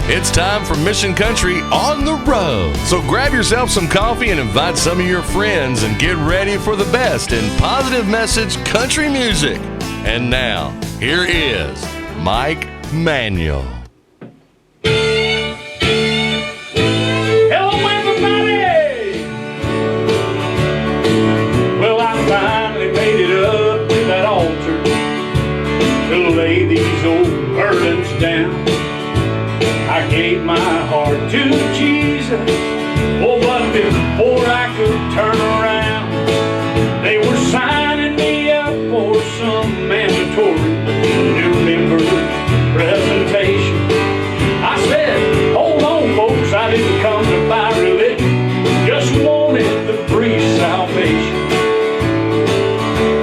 It's time for Mission Country on the road. So grab yourself some coffee and invite some of your friends and get ready for the best in positive message country music. And now, here is Mike Manuel. Hello, everybody! Well, I finally made it up to that altar to lay these old burdens down. I gave my heart to Jesus, oh, but before I could turn around, they were signing me up for some mandatory new member presentation. I said, hold on, folks, I didn't come to buy religion, just wanted the free salvation.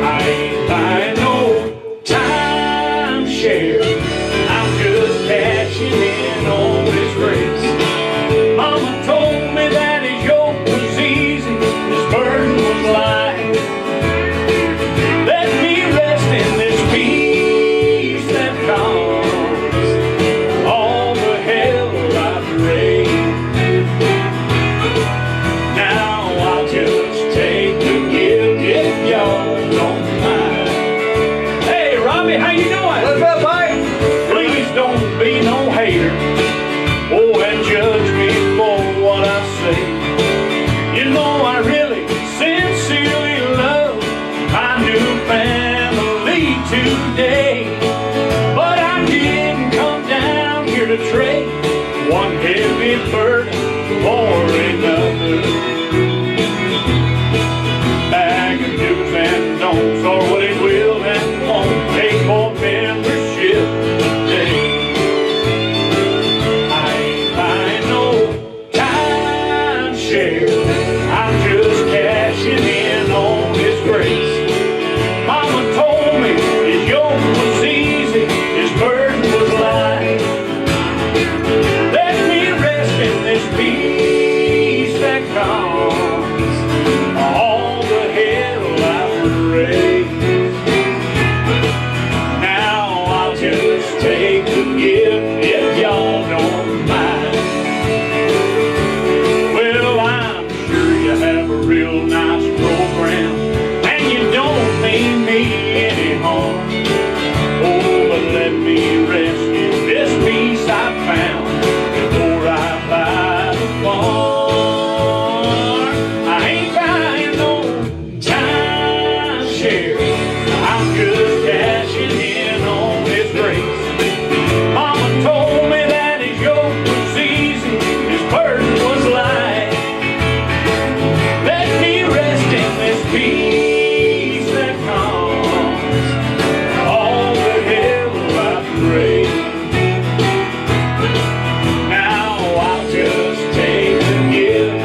I ain't buying no timeshare, I'm just cashing in on this race. Mama told me that his yoke was easy, his burden was light. Let me rest in this peace that comes all the hell I've raised. Now I'll just take the gift if y'all don't mind. Hey, Robbie, how you doing? What's up, Mike? Please don't be no hater, oh, and judge me for what I say. You know I really sincerely love my new family today, but I didn't come down here to trade one heavy burden for another. Bag of do's and don'ts are what it will and won't take for membership today. I ain't buying no timeshare, I'm just cashing in on His grace. Mama told me His yoke was easy, His burden was light. Let me rest in this peace that comes all the hell I've raised. Now I'll just take the gift if y'all don't mind. Well, I'm sure you have a real nice program, and you don't mean me any harm. Oh, but let me rest in this peace I found before I buy the farm. I ain't buying no timeshare, I'm just cashing in on His grace. Mama told me that His yoke was easy, His burden was light. Let me rest in this peace that comes all the hell I've raised. Now I'll just take the gift.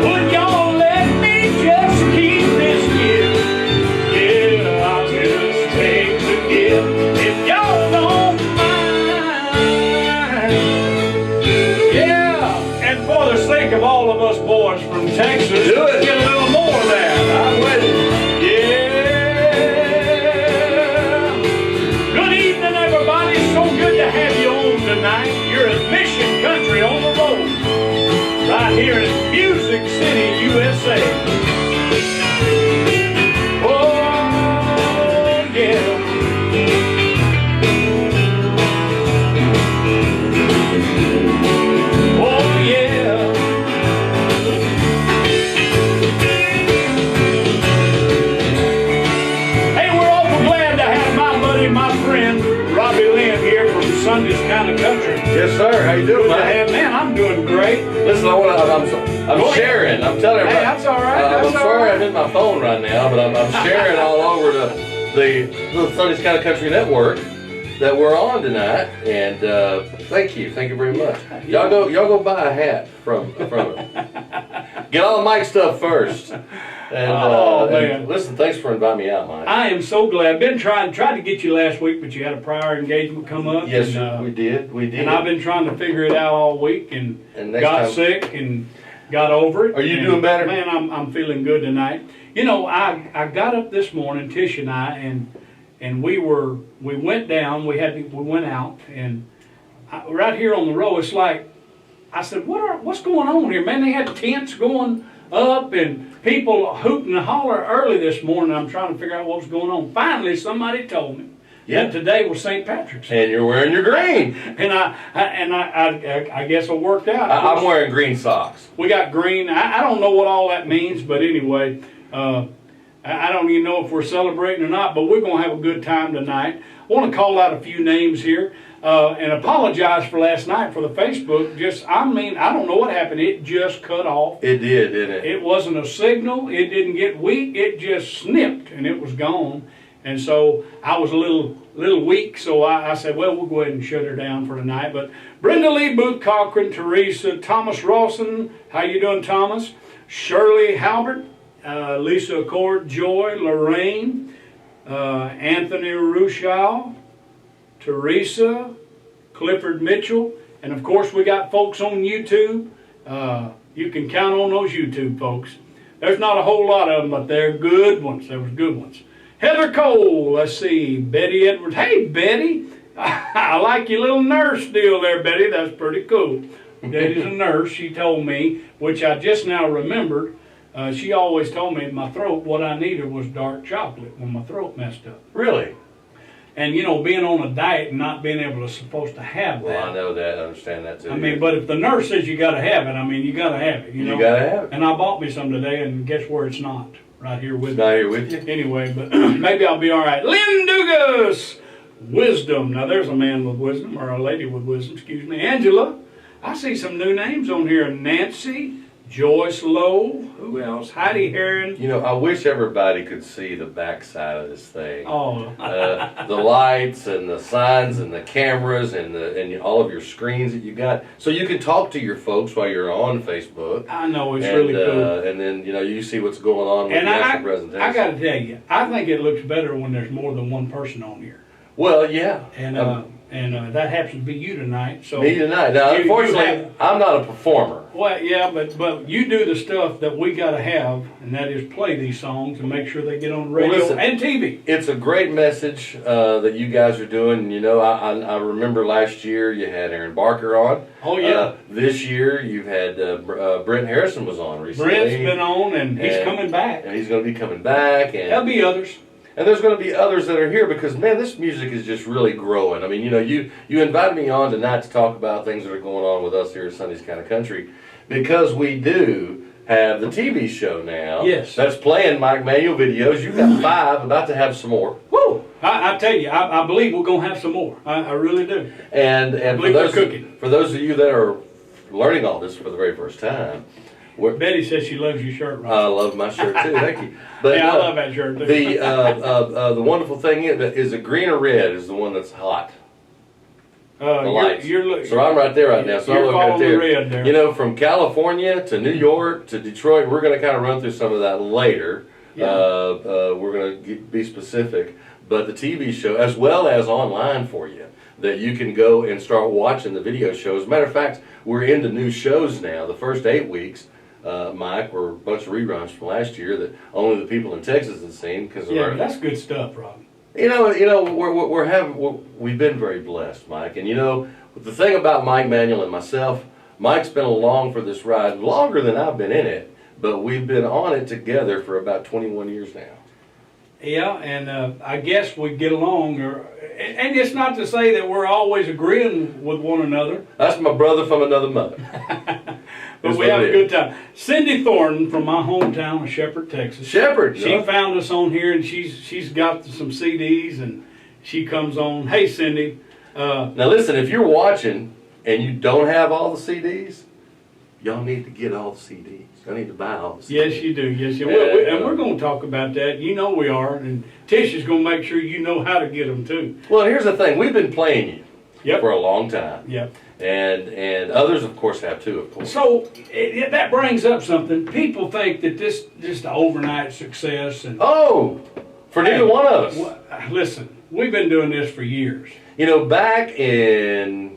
Would y'all let me just keep this gift? Yeah, I'll just take the gift if y'all don't mind. Yeah, and for the sake of all of us boys from Texas, Do it. let's get a little more of that. I'm with you. Yeah. Good evening, everybody. So good to have you on tonight. You're at Mission Country on the road, right here in Music City, USA. Oh, yeah. Oh, yeah. Hey, we're awful glad to have my buddy, my friend, Robbie Lynn here from Sunday's Kind of Country. Yes, sir. How you doing, Good to Mike? have, man, I'm doing great. Listen, Go I'm ahead. sharing. I'm telling everybody. Hey, that's all right, I'm that's all sorry right. I'm in my phone right now, but I'm sharing all over the Sunday's Kind of Country Network that we're on tonight. And thank you very much. Y'all go buy a hat from it. Get all the Mike stuff first. And, Oh, man. and listen, thanks for inviting me out, Mike. I am so glad. Been tried to get you last week, but you had a prior engagement come up. Yes, and, sir, we did. And I've been trying to figure it out all week, and And got next time- sick and got over it. Are you And, doing better? Man, I'm feeling good tonight. You know, I got up this morning, Tish and I, and we went down. We went out, and right here on the row, it's like, I said, what's going on here, man? They had tents going up and people hooting and holler early this morning. I'm trying to figure out what was going on. Finally, somebody told me that today was St. Patrick's Day. And you're wearing your green. And I guess it worked out. I'm wearing green socks. We got green. I don't know what all that means, but anyway, I don't even know if we're celebrating or not, but we're going to have a good time tonight. I want to call out a few names here and apologize for last night for the Facebook. I don't know what happened. It just cut off. It did, didn't it? It wasn't a signal. It didn't get weak. It just snipped and it was gone. And so I was a little weak, so I said, well, we'll go ahead and shut her down for tonight. But Brenda Lee, Booth Cochran, Teresa, Thomas Rawson, how you doing, Thomas? Shirley Halbert, Lisa Accord, Joy, Lorraine, Anthony Rushal, Teresa, Clifford Mitchell, and of course we got folks on YouTube. You can count on those YouTube folks. There's not a whole lot of them, but they're good ones. There was good ones. Heather Cole, let's see, Betty Edwards. Hey, Betty, I like your little nurse deal there, Betty. That's pretty cool. Betty's a nurse, she told me, which I just now remembered. She always told me in my throat what I needed was dark chocolate when my throat messed up. Really? And, you know, being on a diet and not being able to supposed to have that. Well, I know that. I understand that, too. I mean, but if the nurse says you got to have it, I mean, you got to have it. You know? You got to have it. And I bought me some today, and guess where it's not? Right here with It's me. not here with you? Anyway, but maybe I'll be all right. Lynn Dugas, wisdom. Now, there's a man with wisdom, or a lady with wisdom, excuse me. Angela. I see some new names on here. Nancy, Joyce Lowe. Who else? Heidi Heron. You know, I wish everybody could see the backside of this thing. Oh. The lights and the signs and the cameras and all of your screens that you got, so you can talk to your folks while you're on Facebook. I know, it's really cool. And then, you know, you see what's going on with the actual presentation. I got to tell you, I think it looks better when there's more than one person on here. Well, yeah. And that happens to be you tonight. So me tonight. Now, unfortunately, I'm not a performer. Well, yeah, but you do the stuff that we got to have, and that is play these songs and make sure they get on the radio and TV. It's a great message that you guys are doing. You know, I remember last year you had Aaron Barker on. Oh, yeah. This year you've had Brent Harrison was on recently. Brent's been on, and he's coming back. And he's going to be coming back. And there'll be others. And there's going to be others that are here because, man, this music is just really growing. I mean, you know, you invited me on tonight to talk about things that are going on with us here at Sunday's Kind of Country because we do have the TV show now. Yes. That's playing Mike Manuel videos. You've got 5, about to have some more. Woo! I tell you, I believe we're going to have some more. I really do. And for those of you that are learning all this for the very first time, Betty says she loves your shirt, right? I love my shirt too. Thank you. But yeah, I love that shirt too. The wonderful thing is a green or red is the one that's hot. The lights. So I'm right there right now. So I look right there. Red there. You know, from California to New York to Detroit, we're going to kind of run through some of that later. Yeah. We're going to be specific, but the TV show as well as online for you. That you can go and start watching the video shows. As a matter of fact, we're into new shows now. The first 8 weeks, Mike, were a bunch of reruns from last year that only the people in Texas have seen. That's good stuff, Rob. You know, we've been very blessed, Mike. And you know, the thing about Mike Manuel and myself, Mike's been along for this ride longer than I've been in it, but we've been on it together for about 21 years now. Yeah, and I guess we get along, and it's not to say that we're always agreeing with one another. That's my brother from another mother. But we have a good time. Cindy Thornton from my hometown of Shepherd, Texas. Shepherd. She found us on here, and she's got some CDs, and she comes on. Hey, Cindy. Now listen, if you're watching and you don't have all the CDs, y'all need to get all the CDs. I need to buy all the CDs. Yes, you do. Yes, you do. And we're going to talk about that. You know we are. And Tish is going to make sure you know how to get them, too. Well, here's the thing. We've been playing you for a long time. Yep. And others, of course, have too, of course. So that brings up something. People think that this just an overnight success. And for neither one of us. Listen, we've been doing this for years. You know, back in...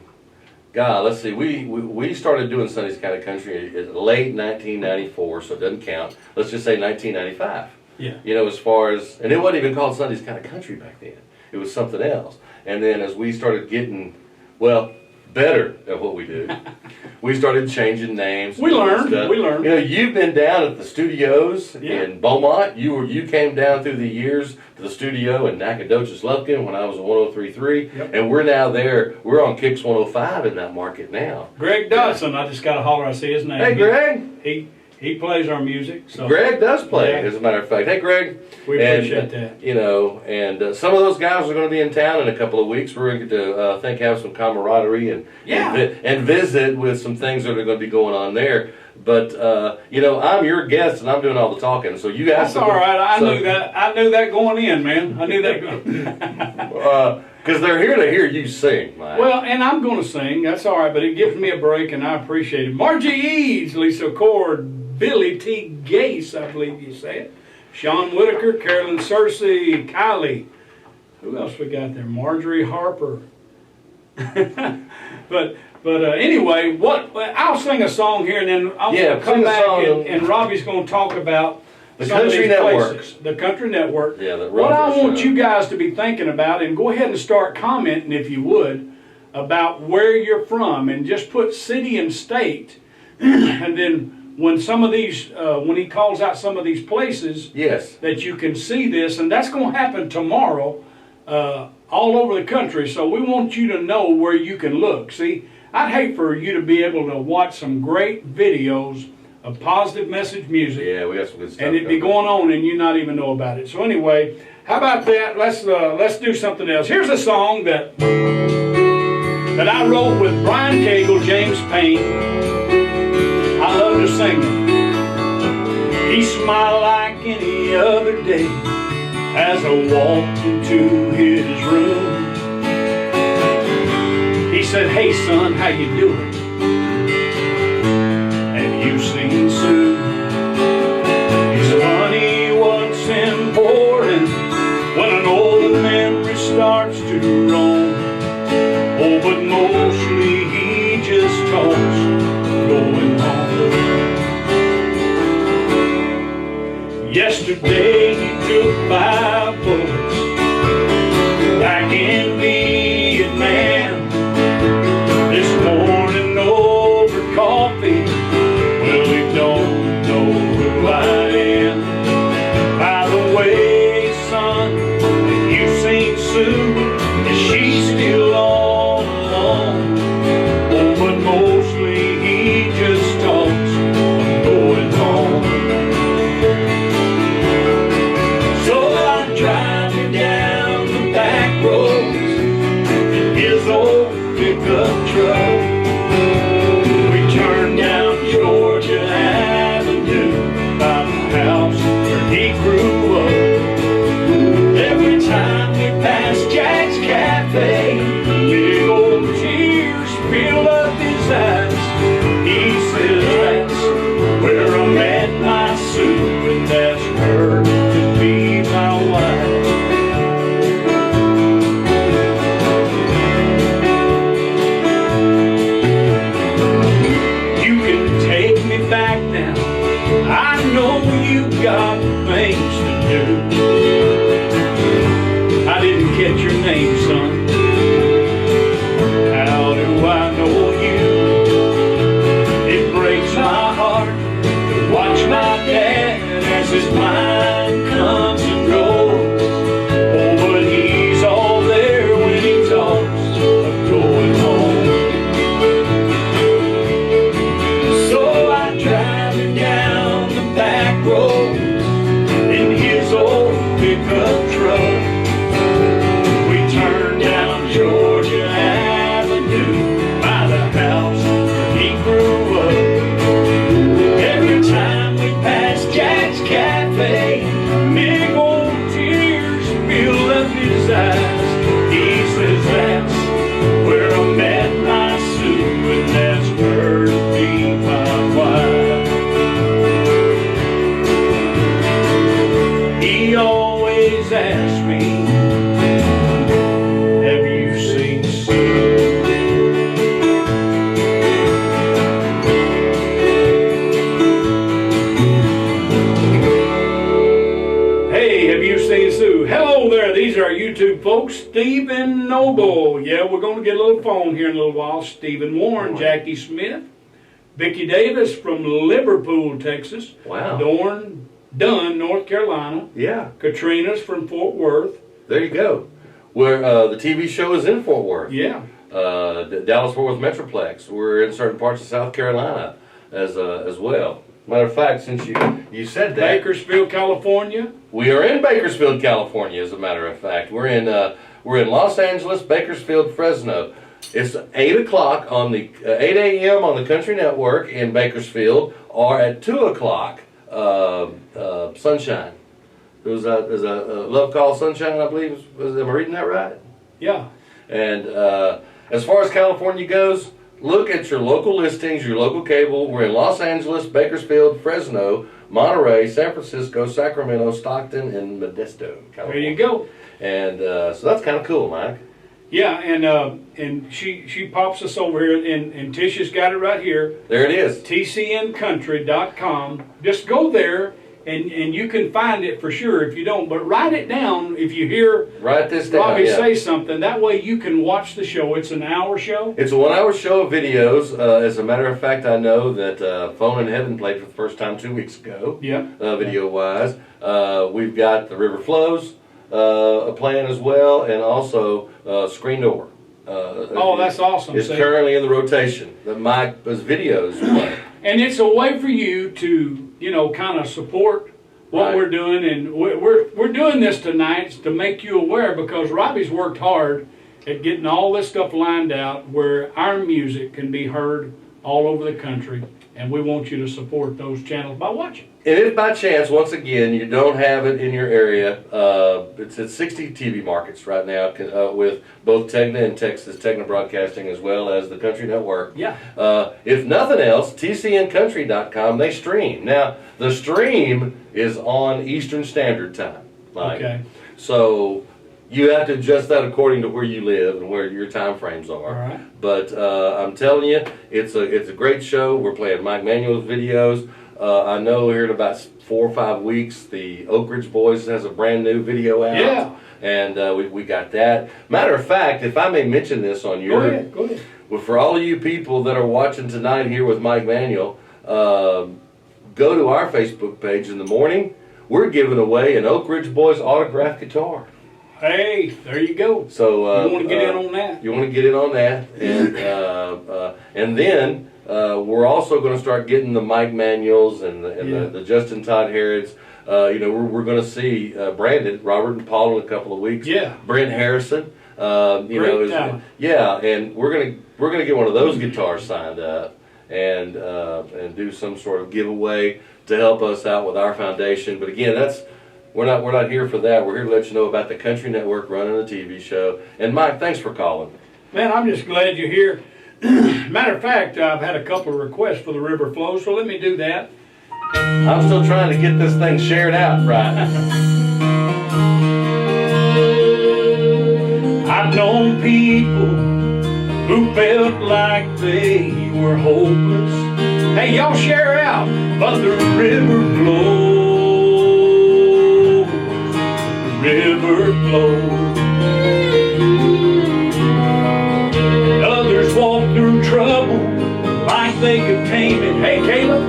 God, let's see. We started doing Sunday's Kind of Country in late 1994, so it doesn't count. Let's just say 1995. Yeah. You know, and it wasn't even called Sunday's Kind of Country back then. It was something else. And then as we started getting, better at what we do. We started changing names. We learned. We learned. You know, you've been down at the studios Yeah. in Beaumont. You came down through the years to the studio in Nacogdoches, Lufkin when I was at 103.3. Yep. And we're now there. We're on Kicks 105 in that market now. Greg Dodson, I just got to holler. I see his name. Hey, Greg. He plays our music. So Greg does play, Yeah. as a matter of fact. Hey, Greg. we appreciate that. You know, and some of those guys are going to be in town in a couple of weeks. We're going to get to, I think, have some camaraderie and visit with some things that are going to be going on there. But, you know, I'm your guest and I'm doing all the talking. So you guys... That's all right. I knew that. I knew that going in, man. I knew that going because they're here to hear you sing, Mike. Well, and I'm going to sing. That's all right, but it gives me a break, and I appreciate it. Margie Eads, Lisa Cord, Billy T. Gase, I believe you say it. Sean Whitaker, Carolyn Searcy, Kylie. Who else we got there? Marjorie Harper. but anyway, I'll sing a song here, and then I'll come back, and Robbie's going to talk about the Country Network. Places, the Country Network. Yeah, what I want you guys to be thinking about, and go ahead and start commenting if you would, about where you're from, and just put city and state, and then when some of these, when he calls out some of these places, yes, that you can see this, and that's going to happen tomorrow, all over the country. So we want you to know where you can look. See, I'd hate for you to be able to watch some great videos of positive message music. Yeah, we got some good stuff. And it'd be going on and you not even know about it. So anyway, how about that? Let's do something else. Here's a song that I wrote with Brian Cagle, James Payne. I love to sing it. He smiled like any other day as I walked into his room. He said, "Hey son, how you doing? You've seen Sue." He said, "Honey, what's important when an old memory starts to roam? Oh, but mostly he just talks going home. Yesterday he took 5 bullets back in Vietnam. This morning over coffee, well, we don't know who I am. By the way, son, have you seen Sue? Is she still all alone? Oh, but mostly he just talks of going home." So I drive him down the back roads in his old pickup truck. We turn down Georgia Avenue by the house where he grew up. Every time we pass Jack's Cafe, big old tears fill up his eyes. He says, "That's where I met my Sue, and that's her to be my wife." You can take me back now. I know you got things to do. I didn't catch your name, son. How do I know you? It breaks my heart to watch my dad as his mind comes and goes. Oh, but he's all there when he talks of going home. So I drive him down the back road in his old pickup truck. We turn Stephen Noble. Yeah, we're going to get a little phone here in a little while. Stephen Warren, Jackie Smith, Vicki Davis from Liverpool, Texas. Wow. Dunn, North Carolina. Yeah. Katrina's from Fort Worth. There you go. Where the TV show is in Fort Worth. Yeah. The Dallas-Fort Worth Metroplex. We're in certain parts of South Carolina as well. Matter of fact, since you said that, Bakersfield, California. we are in Bakersfield, California. As a matter of fact, we're in Los Angeles, Bakersfield, Fresno. It's 8 o'clock on the 8 a.m. on the Country Network in Bakersfield, or at 2 o'clock Sunshine. There's a Love Call Sunshine, I believe. Am I reading that right? Yeah. And as far as California goes, look at your local listings, your local cable. We're in Los Angeles, Bakersfield, Fresno, Monterey, San Francisco, Sacramento, Stockton, and Modesto, California. There you go. And so that's kind of cool, Mike. Yeah, and she pops us over here, and Tisha's got it right here. There it is. tcncountry.com. Just go there, and you can find it for sure if you don't. But write it down if you hear Write this down. Robbie Yeah. say something. That way you can watch the show. It's an hour show. It's a 1 hour show of videos. As a matter of fact, I know that Phone in Heaven played for the first time 2 weeks ago. Yeah. Video wise. We've got The River Flows playing as well, and also Screen Door. Oh, that's awesome. It's See? currently in the rotation. Mike's videos play. And it's a way for you to, kind of support what Right. we're doing. And we're doing this tonight to make you aware, because Robbie's worked hard at getting all this stuff lined out where our music can be heard all over the country. And we want you to support those channels by watching. And if by chance, once again, you don't have it in your area, it's at 60 TV markets right now with both Tegna and Texas Tegna Broadcasting, as well as the Country Network. Yeah. If nothing else, tcncountry.com, they stream. Now, the stream is on Eastern Standard Time. Mike. Okay. So you have to adjust that according to where you live and where your time frames are. All right. But I'm telling you, it's a great show. We're playing Mike Manuel's videos. I know here in about 4 or 5 weeks, the Oak Ridge Boys has a brand new video out. Yeah. And we got that. Matter of fact, if I may mention this on your... Go ahead. Well, for all of you people that are watching tonight here with Mike Manuel, go to our Facebook page in the morning. We're giving away an Oak Ridge Boys autographed guitar. Hey, there you go. So You want to get in on that? You want to get in on that, and then we're also going to start getting the Mike Manuels and the Justin Todd Harrods. We're going to see Brandon, Robert, and Paul in a couple of weeks. Yeah. Brent Harrison. Great talent. Yeah, and we're gonna get one of those guitars signed up and do some sort of giveaway to help us out with our foundation. But again, we're not here for that. We're here to let you know about the Country Network running a TV show. And Mike, thanks for calling. Man, I'm just glad you're here. Matter of fact, I've had a couple of requests for the River Flow, so let me do that. I'm still trying to get this thing shared out right. I've known people who felt like they were hopeless. Hey, y'all share out, but the river flows, the river flows. And others walk through trouble like they could tame it. Hey, Caleb,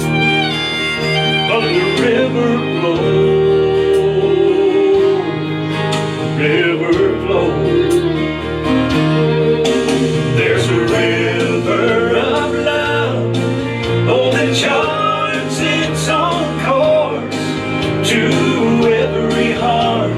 but the river flows, the river flows. There's a river of love, oh, that charts its own course to every heart.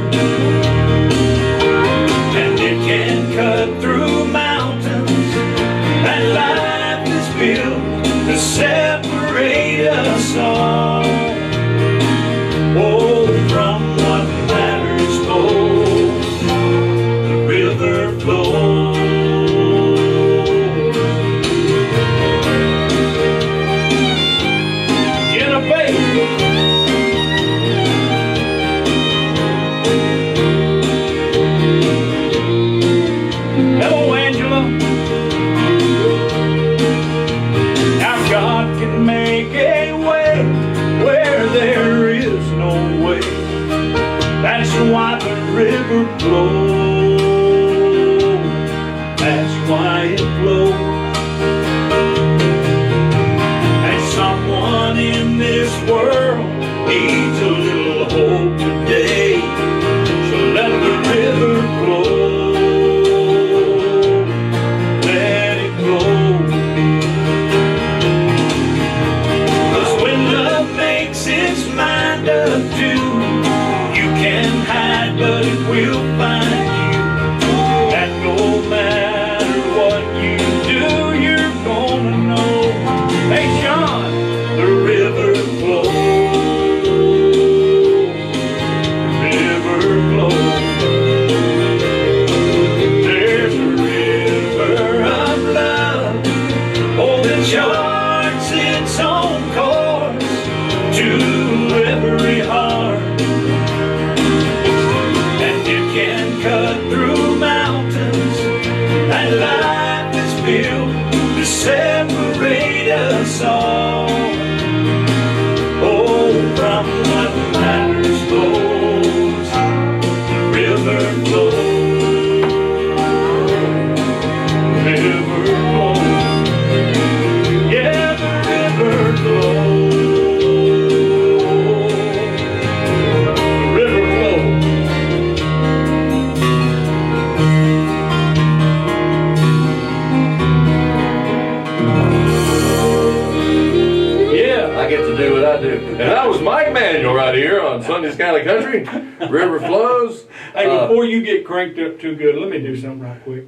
Sunday's Kind of Country. River flows. Hey, before you get cranked up too good, let me do something right quick.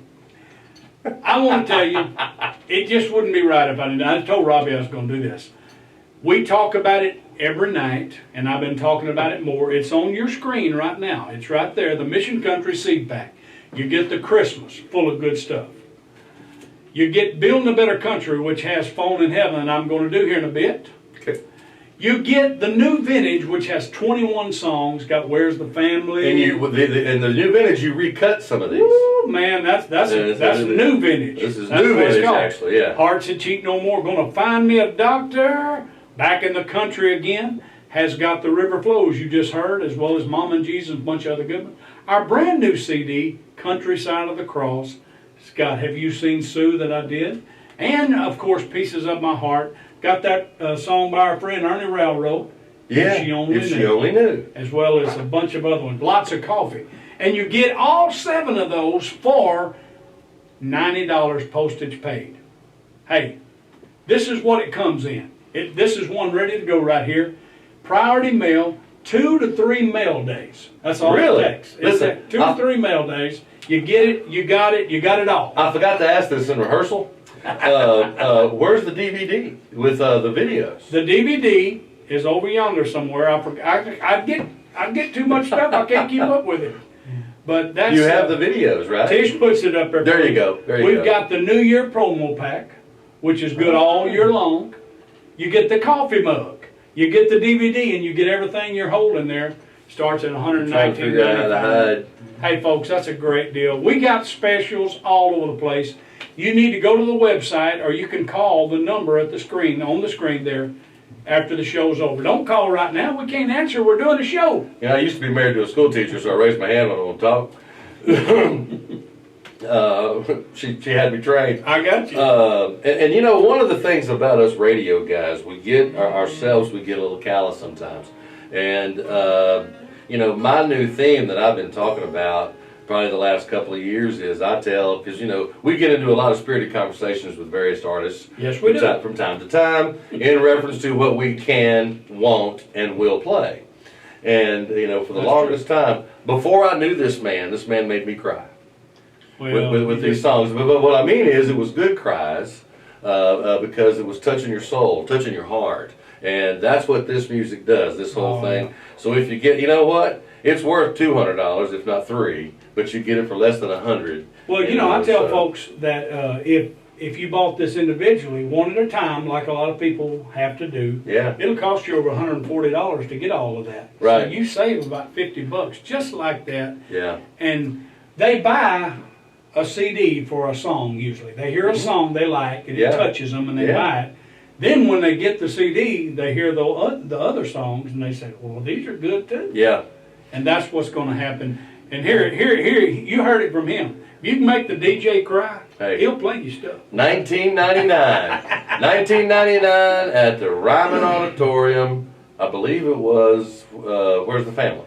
I want to tell you, it just wouldn't be right if I didn't. I told Robbie I was going to do this. We talk about it every night, and I've been talking about it more. It's on your screen right now. It's right there, the Mission Country Seed Pack. You get the Christmas, full of good stuff. You get Building a Better Country, which has Phone in Heaven, and I'm going to do here in a bit. Okay. You get the New Vintage, which has 21 songs, got Where's the Family? And in the New Vintage, you recut some of these. Ooh, man, that's New Vintage. This is that's New what it's Vintage, called. actually, yeah. Hearts That Cheat No More, Gonna Find Me a Doctor, Back in the Country Again, has got The River Flows you just heard, as well as Mom and Jesus and a bunch of other good ones. Our brand new CD, Countryside of the Cross, it's got Have You Seen Sue that I did, and of course Pieces of My Heart. Got that song by our friend Ernie Railroad. Yeah, If She Only Knew. As well as a bunch of other ones. Lots of coffee. And you get all 7 of those for $90 postage paid. Hey, this is what it comes in. This is one ready to go right here. Priority mail, 2 to 3 mail days. That's all Really? it takes. Listen, 2 to 3 mail days. You get it, you got it all. I forgot to ask this in rehearsal. Where's the DVD with the videos? The DVD is over yonder somewhere. I'd get too much stuff. I can't keep up with it. But that's You have the videos, right? Tish puts it up there. There you go. We've got the New Year promo pack, which is good all year long. You get the coffee mug. You get the DVD, and you get everything you're holding there. Starts at $119.95. Hey, folks, that's a great deal. We got specials all over the place. You need to go to the website, or you can call the number at the screen, on the screen there, after the show's over. Don't call right now. We can't answer. We're doing a show. You know, I used to be married to a school teacher, so I raised my hand when I want to talk. She had me trained. I got you. And you know, one of the things about us radio guys, we get ourselves, we get a little callous sometimes. And, you know, my new theme that I've been talking about probably the last couple of years is because, you know, we get into a lot of spirited conversations with various artists. Yes, we do. From time to time in reference to what we can, won't, and will play. And, you know, for the longest time, before I knew this man made me cry with these songs. But what I mean is it was good cries because it was touching your soul, touching your heart. And that's what this music does, this whole thing. So if you get, you know what? It's worth $200, if not $300, but you get it for less than $100. Well, you know, I tell folks that if you bought this individually, one at a time, like a lot of people have to do, it'll cost you over $140 to get all of that. Right. So you save about $50 just like that. Yeah. And they buy a CD for a song usually. They hear a song they like and it touches them and they buy it. Then when they get the CD, they hear the other songs and they say, well, these are good too. Yeah. And that's what's going to happen. And here, you heard it from him. If you can make the DJ cry, he'll play you stuff. 1999 at the Ryman Auditorium. I believe it was, Where's the Family?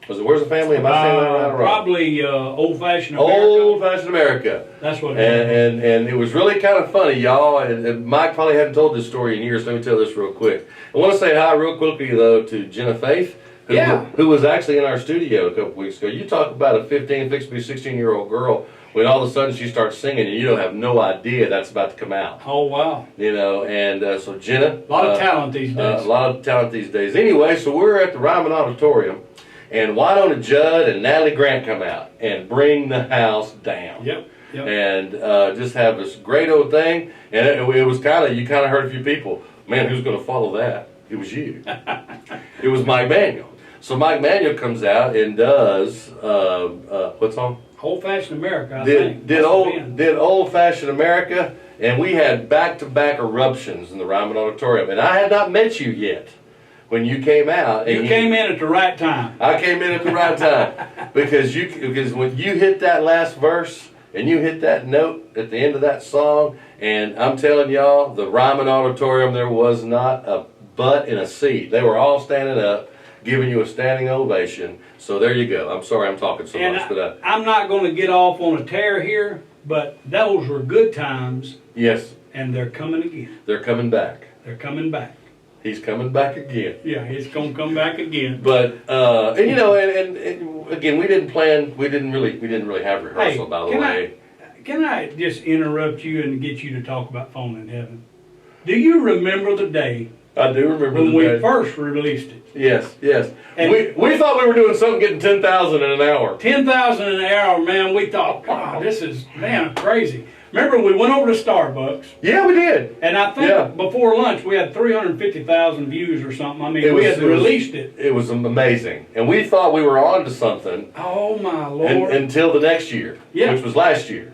Was it Where's the Family? Am I saying that right or wrong? Probably Old Fashioned America. Old Fashioned America. That's what it is. And it was really kind of funny, y'all. And Mike probably hadn't told this story in years. Let me tell this real quick. I want to say hi real quickly, though, to Jenna Faith, who was actually in our studio a couple weeks ago. You talk about a 15, fixed to be 16-year-old girl when all of a sudden she starts singing and you don't have no idea that's about to come out. Oh, wow. You know, and so Jenna. A lot of talent these days. A lot of talent these days. Anyway, so we're at the Ryman Auditorium. And why don't Judd and Natalie Grant come out and bring the house down? Yep. And just have this great old thing. And it was you kind of heard a few people, man, who's going to follow that? It was you. It was Mike Manuel. So Mike Manuel comes out and does, what song? Old Fashioned America, I think. Did Old Fashioned America. And we had back-to-back eruptions in the Ryman Auditorium. And I had not met you yet. When you came out, and you came in at the right time. I came in at the right time because when you hit that last verse and you hit that note at the end of that song, and I'm telling y'all, the Ryman Auditorium, there was not a butt in a seat. They were all standing up, giving you a standing ovation. So there you go. I'm sorry I'm talking so much, but I'm not going to get off on a tear here, but those were good times. Yes. And they're coming again. They're coming back. They're coming back. He's coming back again. Yeah, it's gonna come back again. But and you know, and again, we didn't really have rehearsal. Hey, by the way, can I just interrupt you and get you to talk about Phone in Heaven? Do you remember the day I do remember when the we day. first released it? Yes. And we thought we were doing something getting 10,000 in an hour. 10,000 an hour, man. We thought, wow, this is crazy. Remember, we went over to Starbucks. Yeah, we did. And I think before lunch we had 350,000 views or something. I mean, we had released it. It was amazing, and we thought we were on to something. Oh my Lord! Until the next year, which was last year,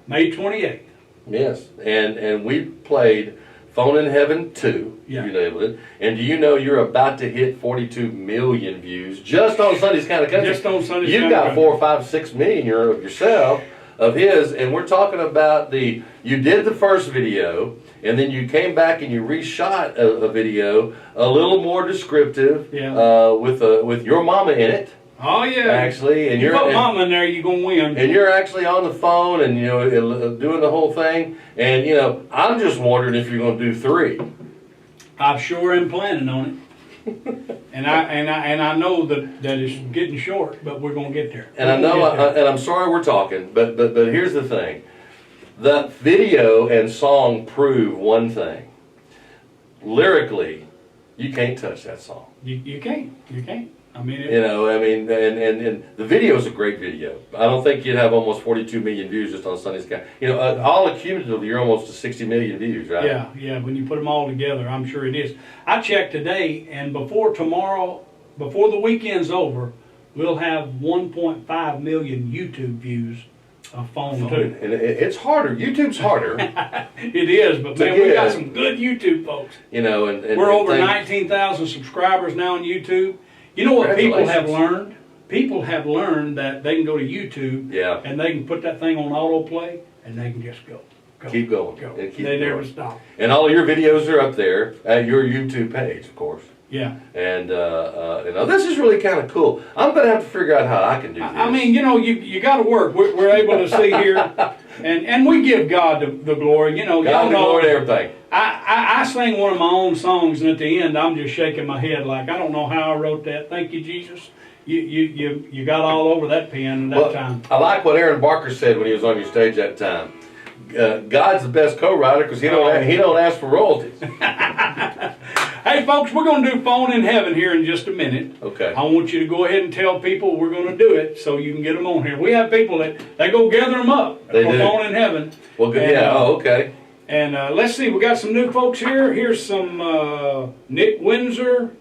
May 28th. Yes, and we played Phone in Heaven 2. Yeah. You labeled it. And do you know you're about to hit 42 million views just on Sunday's Kind of Country? Just on Sunday's You've Kind of got Country. 4, 5, 6 million of yourself, of his, and we're talking about you did the first video, and then you came back and you reshot a video a little more descriptive, with your mama in it. Oh yeah, actually, and you put Mama in there, you're gonna win. And you're actually on the phone, and doing the whole thing. And I'm just wondering if you're gonna do 3. I sure am planning on it, and I know that it's getting short, but we're gonna get there. And I know, and I'm sorry we're talking, but here's the thing: the video and song prove one thing. Lyrically, you can't touch that song. You can't. I mean, and the video is a great video. I don't think you'd have almost 42 million views just on Sunday's Kind. All accumulatively, you're almost to 60 million views, right? Yeah. When you put them all together, I'm sure it is. I checked today, and before the weekend's over, we'll have 1.5 million YouTube views of Phone 2. And it's harder. YouTube's harder. It is, but man, we got some good YouTube folks. And we're over 19,000 subscribers now on YouTube. You know what people have learned? People have learned that they can go to YouTube and they can put that thing on autoplay and they can just go. Keep going. They never stop. And all your videos are up there at your YouTube page, of course. Yeah. And this is really kind of cool. I'm going to have to figure out how I can do this. I mean, you got to work. We're able to see here, and we give God the glory. God the glory to everything. I sang one of my own songs, and at the end, I'm just shaking my head like, I don't know how I wrote that. Thank you, Jesus. You got all over that pen at that time. I like what Aaron Barker said when he was on your stage that time. God's the best co-writer because he don't ask for royalties. Hey, folks, we're going to do Phone in Heaven here in just a minute. Okay. I want you to go ahead and tell people we're going to do it so you can get them on here. We have people that they go gather them up for Phone in Heaven. Well, good. Okay. And let's see, we got some new folks here. Here's some Nick Windsor,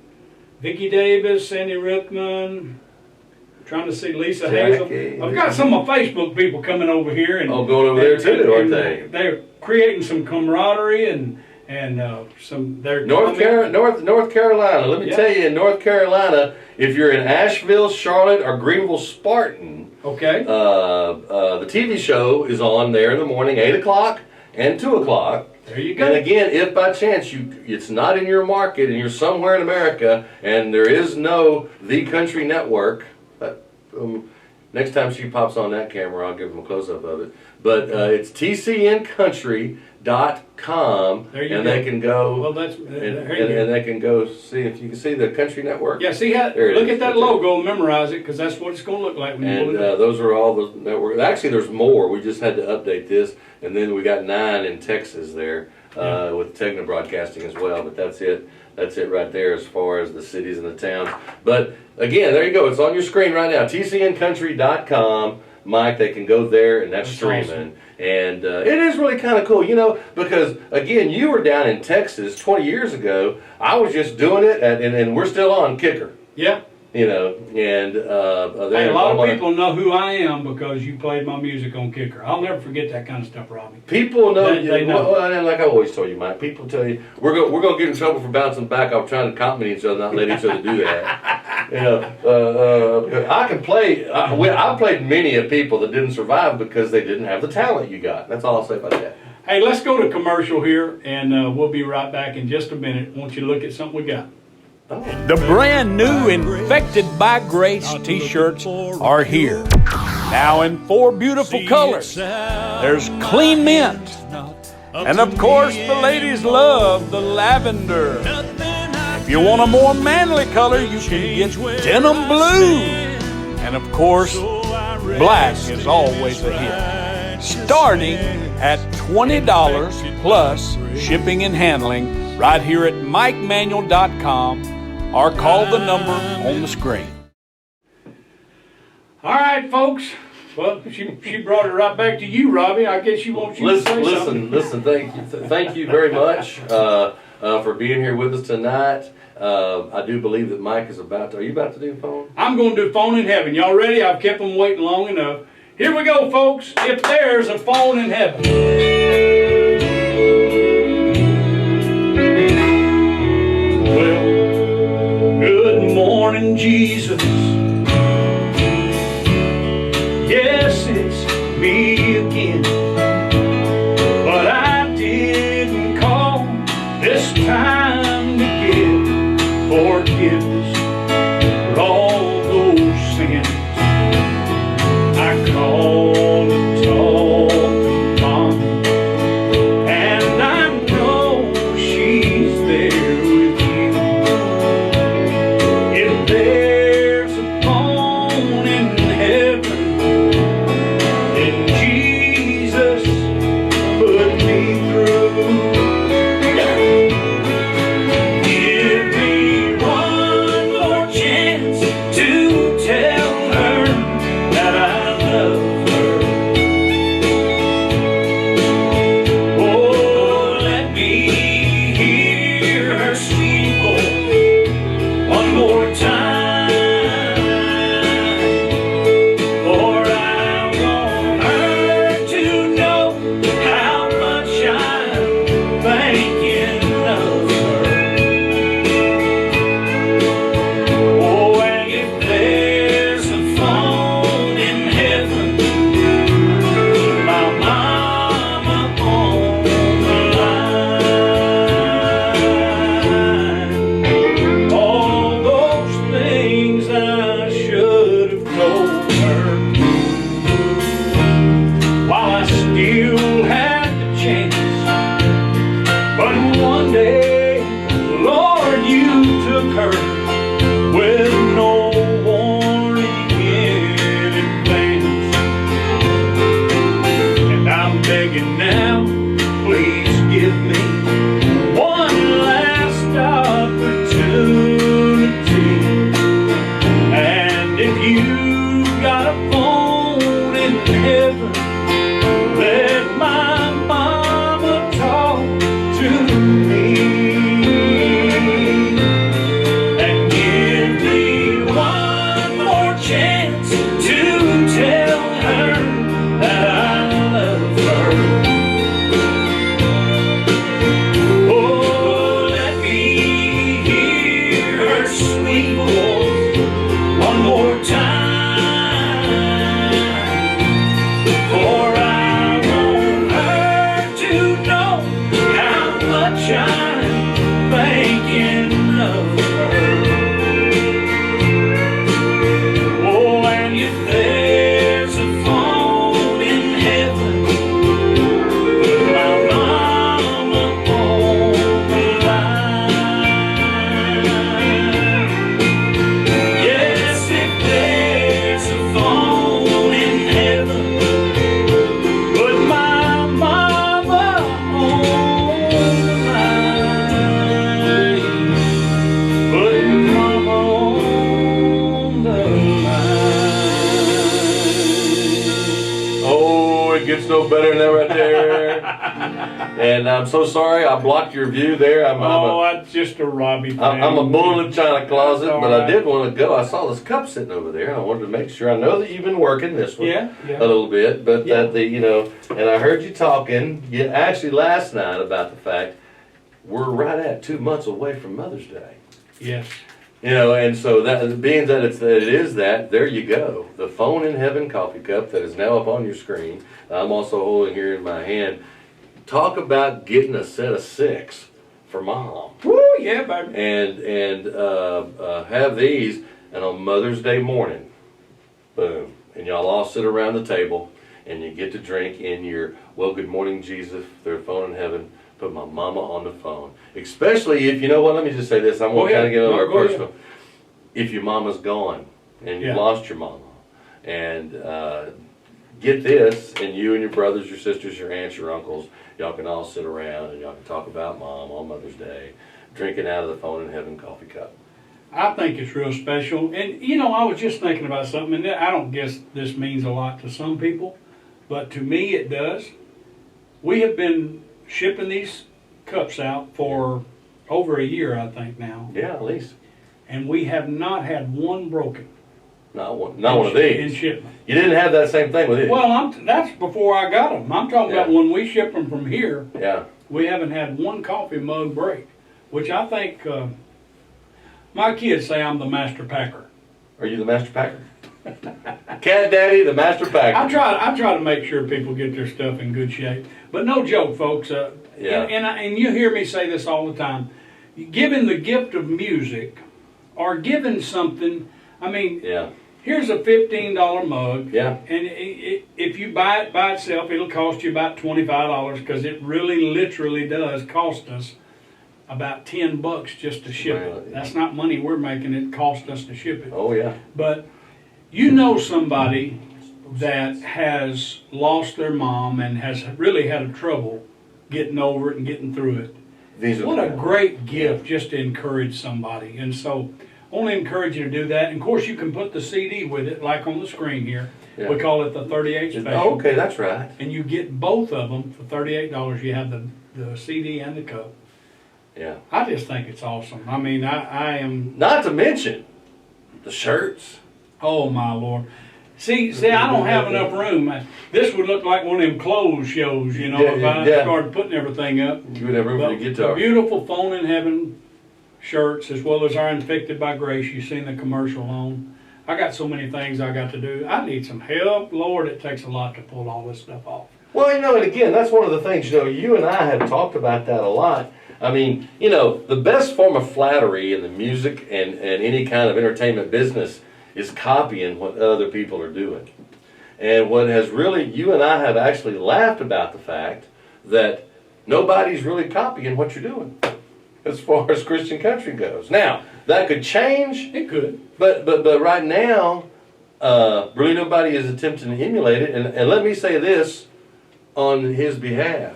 Vicki Davis, Sandy Rickman. Trying to see Lisa Hazel. I've got some of my Facebook people coming over here. And going over there too, aren't they? They're creating some camaraderie and some. They're North Carolina. Let me tell you, in North Carolina, if you're in Asheville, Charlotte, or Greenville, Spartan, okay, the TV show is on there in the morning, 8 o'clock and 2 o'clock. There you go. And again, if by chance it's not in your market and you're somewhere in America and there is no The Country Network. Next time she pops on that camera, I'll give them a close-up of it. But it's tcnCountry.com, and they can go. Well, that's and they can go see if you can see the Country Network. Yeah, see how look at that logo, memorize it, because that's what it's going to look like when you pull it up. Those are all the networks. Actually, there's more. We just had to update this, and then we got 9 in Texas there with Tegna Broadcasting as well. But that's it. That's it right there as far as the cities and the towns. But again, there you go. It's on your screen right now. tcnCountry.com. Mike, they can go there, and that's streaming. Awesome. And it is really kind of cool, because, again, you were down in Texas 20 years ago. I was just doing it, and we're still on Kicker. Yeah. And a lot of people know who I am because you played my music on Kicker. I'll never forget that kind of stuff, Robbie. People know. They know. Well, and like I always told you, Mike, people tell you, we're going to get in trouble for bouncing back off trying to compliment each other, not let each other do that. I can play. I played many of people that didn't survive because they didn't have the talent you got. That's all I'll say about that. Hey, let's go to commercial here, and we'll be right back in just a minute. I want you to look at something we got. The brand new Infected by Grace t-shirts are here. Now in 4 beautiful colors. There's clean mint. And of course the ladies love the lavender. If you want a more manly color, you can get denim blue. And of course, black is always a hit. Starting at $20 plus shipping and handling right here at MikeManuel.com or call the number on the screen. All right, folks. Well, she brought it right back to you, Robbie. I guess you want you to say something. Listen. Thank you very much for being here with us tonight. I do believe that Mike is about to. Are you about to do phone? I'm going to do phone in heaven. Y'all ready? I've kept them waiting long enough. Here we go, folks. If there's a phone in heaven. Well, good morning, Jesus. Yes, it's me again. But I didn't call this time to give forgiveness for all those sins. I called to talk to Mom, and I know she's there with you. If there's a phone in heaven, then Jesus put me through. Give me one more chance to tell her that I love her. Oh, let me hear her sweet voice one more time. For I want her to know how much I'm thinking of her. Oh, and if there's a phone in heaven, my mama on the line. All those things I should have told her while I still had the chance. But one day, Lord, you took her with no warning in advance. And I'm begging now, please give me one last opportunity. And if you've got a phone in heaven, let my mama talk to me. And give me one more chance to tell her that I love her. Oh, let me hear her sweet voice one more time. For I want her to know how much I'm thinking of her. Oh, and if there's a phone in heaven, put my mama on the line. Yes, if there's a phone in heaven, put my mama on the line. Put mama on the line. Oh, it gets no better than that right there. And I'm so sorry I blocked your view there. Oh, that's just a Robbie thing. I'm a bull in the china closet, That's all but I right. did want to go. I saw this cup sitting over there, and I wanted to make sure. I know that you've been working this one Yeah. a little bit, but Yeah. and I heard you talking, actually last night about the fact we're right at 2 months away from Mother's Day. Yes. And so that being that it is that, there you go. The phone in heaven coffee cup that is now up on your screen. I'm also holding here in my hand. Talk about getting a set of 6 for Mom. Woo, yeah, baby. And have these, and on Mother's Day morning, boom, and y'all all sit around the table, and you get to drink in your, well, good morning, Jesus, their phone in heaven, put my mama on the phone. Especially if, you know what, let me just say this. I'm going to kind of get a little personal. If your mama's gone and you lost your mama, and get this, and you and your brothers, your sisters, your aunts, your uncles, y'all can all sit around and y'all can talk about mom on Mother's Day, drinking out of the phone and having coffee cup. I think it's real special. And, I was just thinking about something, and I don't guess this means a lot to some people, but to me it does. We have been shipping these cups out for over a year, I think now. Yeah, at least. And we have not had one broken. Not one of these. In shipment. You didn't have that same thing with it. Well, that's before I got them. I'm talking about when we ship them from here. Yeah. We haven't had one coffee mug break, which I think my kids say I'm the master packer. Are you the master packer? Cat Daddy, the master packer. I try to make sure people get their stuff in good shape. But no joke, folks. And you hear me say this all the time. Giving the gift of music, or giving something. I mean. Yeah. Here's a $15 mug, yeah. And if you buy it by itself, it'll cost you about $25 because it really, literally does cost us about $10 just to ship it. That's not money we're making; it costs us to ship it. Oh yeah. But somebody that has lost their mom and has really had trouble getting over it and getting through it. What a great gift just to encourage somebody, and so. Only encourage you to do that. And of course, you can put the CD with it, like on the screen here. Yeah. We call it the 38 special. Oh, okay, that's right. And you get both of them for $38. You have the CD and the cup. Yeah. I just think it's awesome. I mean, I am. Not to mention the shirts. Oh my Lord. See, I don't have enough room. This would look like one of them clothes shows, if I started putting everything up. You would have room for the guitar. The beautiful Phone in Heaven shirts, as well as our Infected by Grace you've seen the commercial on. I got so many things I got to do. I need some help. Lord, it takes a lot to pull all this stuff off. Well, and again, that's one of the things, you and I have talked about that a lot. I mean, the best form of flattery in the music and any kind of entertainment business is copying what other people are doing. And what has really, you and I have actually laughed about the fact that nobody's really copying what you're doing as far as Christian country goes. Now, that could change. It could. But right now, really nobody is attempting to emulate it. And let me say this on his behalf.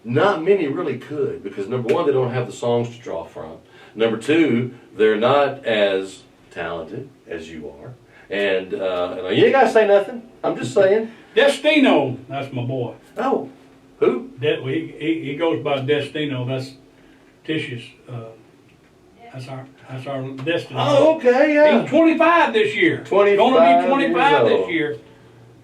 Not many really could, because number one, they don't have the songs to draw from. Number two, they're not as talented as you are. And you ain't got to say nothing. I'm just saying. Destino, that's my boy. Oh, who? He goes by Destino. That's Tish's. That's our Destino. Oh, okay, yeah. He's 25 this year. 25. Gonna be 25 this year.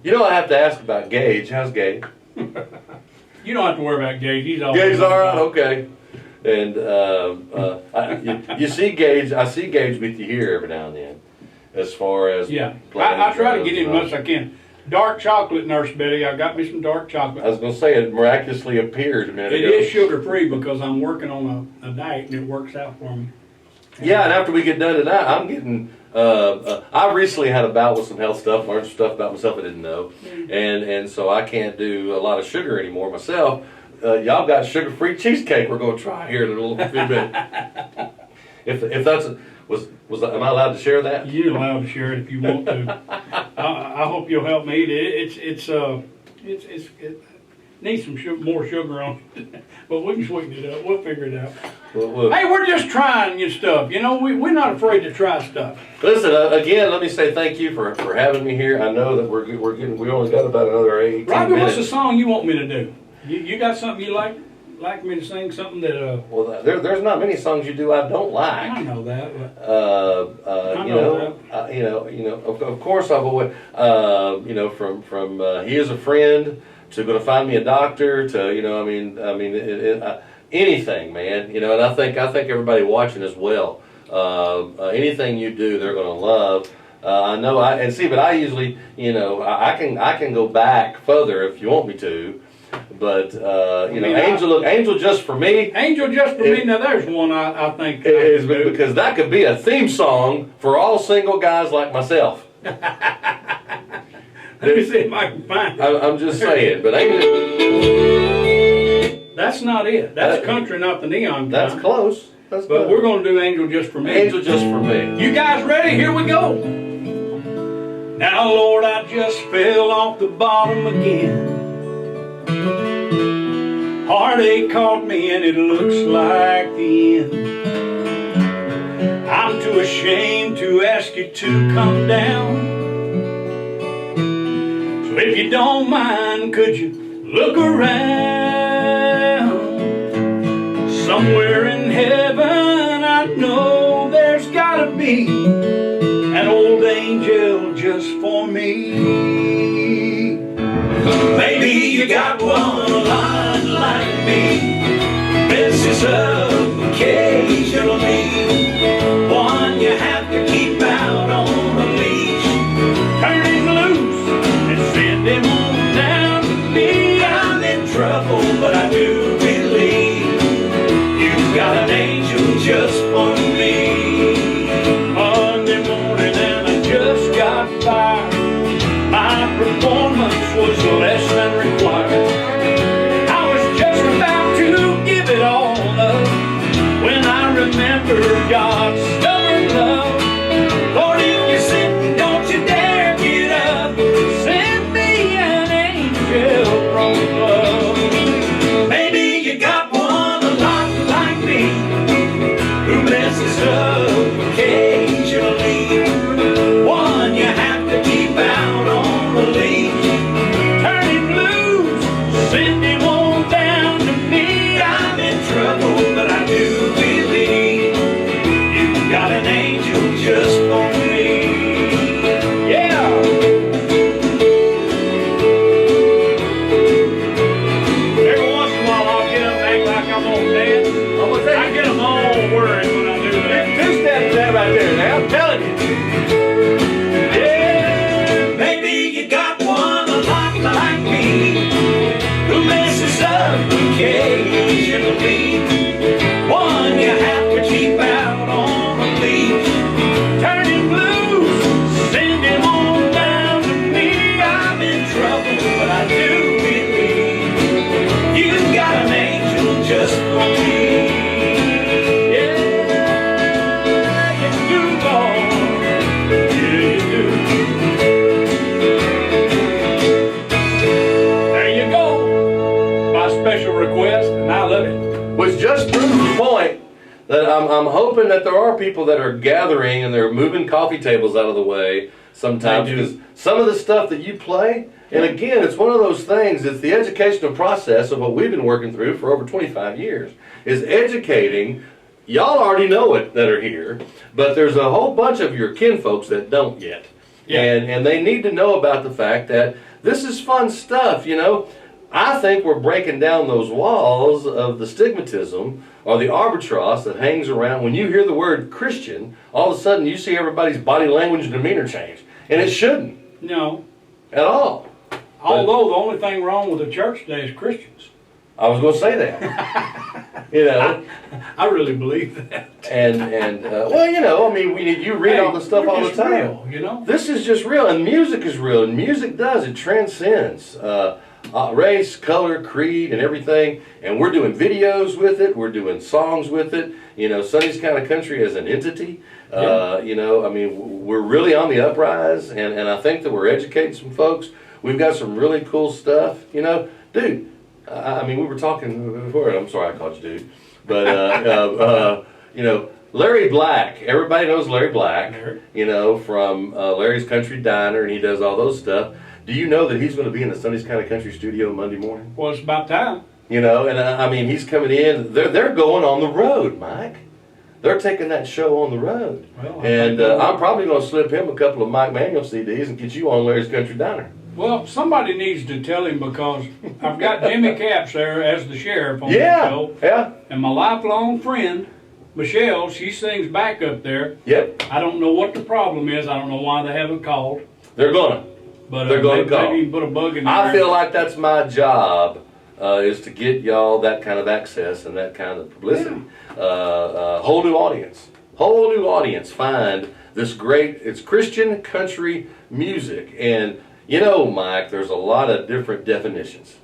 I have to ask about Gage. How's Gage? You don't have to worry about Gage. He's all right. Okay. And you see Gage. I see Gage with you here every now and then, as far as I try to get him as much as I can. Dark chocolate, Nurse Betty. I got me some dark chocolate. I was going to say, it miraculously appeared a minute ago. It is sugar-free because I'm working on a diet and it works out for me. Yeah, and after we get done tonight, I'm getting... I recently had a bout with some health stuff, learned some stuff about myself I didn't know. And so I can't do a lot of sugar anymore myself. Y'all got sugar-free cheesecake we're going to try here in a little few minutes. If that's... am I allowed to share that? You're allowed to share it if you want to. I hope you'll help me eat it. It needs some more sugar on it, but we can sweeten it up. We'll figure it out. Hey, we're just trying new stuff. We're not afraid to try stuff. Listen, again, let me say thank you for having me here. I know that we only got about another 18 Robbie, minutes. what's the song you want me to do? You got something you like me to sing? Something that Well, there's not many songs you do I don't like. I know that. Of course I've always from He Is a Friend to Gonna Find Me a Doctor to anything, man. And I think everybody watching as well. Anything you do, they're gonna love. I know. But I usually, I can go back further if you want me to. But Angel Just For Me. Angel Just For Me. Now there's one I think is because that could be a theme song for all single guys like myself. Let me see if I can find it. I'm just saying, but Angel. That's not it. That's country, not the neon. That's close. That's But good. we're going to do Angel Just For Me. Angel Just For Me. You guys ready? Here we go. Now, Lord, I just fell off the bottom again. Heartache caught me and it looks like the end. I'm too ashamed to ask you to come down. So if you don't mind, could you look around? Somewhere in heaven I know there's gotta be an old angel just for me. Maybe you got one a lot like me, messes up occasionally, one you have to keep out on a leash. Turn him loose and send him on down to me. I'm in trouble, but I do believe you've got an angel just for me. Monday morning and I just got fired. My performance was less than required. I was just about to give it all up when I remembered God's stubborn love. Lord, if you're sitting, don't you dare get up. Send me an angel from above. Maybe you got one a lot like me, who messes up occasionally, one you have to keep out on the leash. Turn him loose, send him on down to me. I'm in trouble, but I do believe you've got an angel just for me. Yeah. Every once in a while I'll get up and act like I'm on dance. I get them all worried when I do that. Two steps that right there now. I'm telling you. Yeah, maybe you got one a lot like me, who messes up occasionally, one you have to keep out on a leash. Turn him loose, send him on down to me. I'm in trouble, but I do believe you've got an angel just for me. Yeah, you do, Lord. Yeah, you do. There you go. My special request, and I love it. Which just proves the point that I'm hoping that there are people that are gathering and they're moving coffee tables out of the way sometimes, They do. because some of the stuff that you play, and again, it's one of those things, it's the educational process of what we've been working through for over 25 years, is educating. Y'all already know it that are here, but there's a whole bunch of your kinfolks that don't yet. Yeah. And they need to know about the fact that this is fun stuff, you know. I think we're breaking down those walls of the stigmatism or the albatross that hangs around. When you hear the word Christian, all of a sudden you see everybody's body language and demeanor change. And it shouldn't No. at all. Although the only thing wrong with the church today is Christians. I was going to say that. You know, I really believe that. and well, you know, I mean, you read all the stuff we're all the just time. real, you know? This is just real, and music is real, and music does, it transcends race, color, creed, and everything, and we're doing videos with it, we're doing songs with it, you know, Sonny's Kind of Country as an entity, you know, I mean, we're really on the uprise, and I think that we're educating some folks. We've got some really cool stuff, you know, dude, I mean, we were talking before, I'm sorry I called you dude, but, you know, Larry Black, everybody knows Larry Black, you know, from Larry's Country Diner, and he does all those stuff. Do you know that he's going to be in the Sonny's Kind of Country studio Monday morning? Well, it's about time. You know, and I mean, he's coming in. They're going on the road, Mike. They're taking that show on the road. Well, And I'm probably going to slip him a couple of Mike Manuel CDs and get you on Larry's Country Diner. Well, somebody needs to tell him, because I've got Jimmy Capps there as the sheriff on the Yeah, show. yeah, And my lifelong friend, Michelle, she sings back up there. yep. I don't know what the problem is. I don't know why they haven't called. They're going to. But They're gonna maybe, call. maybe you can put a bug in there. I feel like that's my job, is to get y'all that kind of access and that kind of publicity. Whole new audience. Whole new audience find this great, it's Christian country music. And you know, Mike, there's a lot of different definitions.